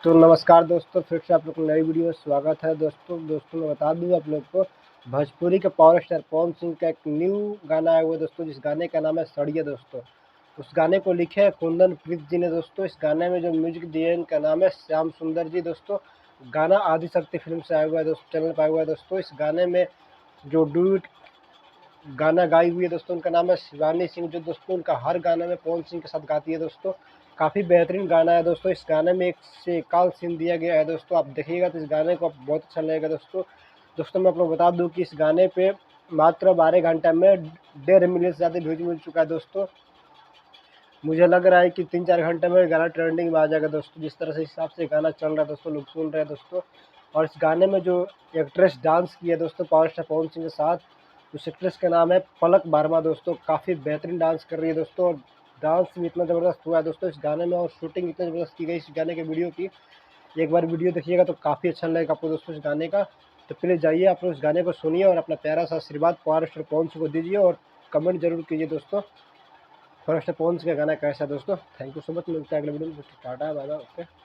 तो नमस्कार दोस्तों, फिर से आप लोग को नई वीडियो में स्वागत है। दोस्तों मैं बता दूँ आप लोग को, भोजपुरी के पावर स्टार पवन सिंह का एक न्यू गाना आया हुआ है दोस्तों, जिस गाने का नाम है सड़िया दोस्तों। उस गाने को लिखे हैं कुंदन प्रीत जी ने दोस्तों। इस गाने में जो म्यूजिक दिए हैं इनका नाम है श्याम सुंदर जी दोस्तों। गाना आदिशक्ति फिल्म से आया हुआ है दोस्तों, चैनल पर आया हुआ है दोस्तों। इस गाने में जो डुएट गाना गाई हुई है दोस्तों, उनका नाम है शिवानी सिंह, जो दोस्तों उनका हर गाने में पवन सिंह के साथ गाती है दोस्तों। काफ़ी बेहतरीन गाना है दोस्तों। इस गाने में एक से एकाल सीन दिया गया है दोस्तों, आप देखिएगा तो इस गाने को बहुत अच्छा लगेगा दोस्तों। मैं आप लोग बता दूं कि इस गाने पे मात्र 12 घंटे में 1.5 मिलियन से ज़्यादा व्यूज मिल चुका है दोस्तों। मुझे लग रहा है कि 3-4 घंटे में गाना ट्रेंडिंग में आ जाएगा दोस्तों। जिस तरह से हिसाब से गाना चल रहा है दोस्तों, लोग सुन रहे हैं दोस्तों। और इस गाने में जो एक्ट्रेस डांस की है दोस्तों पावर स्टार पवन सिंह के साथ, उस एक्ट्रेस का नाम है पलक वर्मा दोस्तों। काफ़ी बेहतरीन डांस कर रही है दोस्तों, और डांस भी इतना ज़बरदस्त हुआ है दोस्तों इस गाने में, और शूटिंग इतनी ज़बरदस्त की गई इस गाने के वीडियो की। एक बार वीडियो देखिएगा तो काफ़ी अच्छा लगेगा आपको दोस्तों इस गाने का। तो प्लीज़ जाइए आप लोग इस गाने को सुनिए और अपना प्यारा सा आशीर्वाद पावर स्टार पवन सिंह को दीजिए, और कमेंट जरूर कीजिए दोस्तों पावर स्टार पवन सिंह का गाना कैसा है दोस्तों। थैंक यू सो मच, मिलता है अगले वीडियो में। Tata bye bye, okay.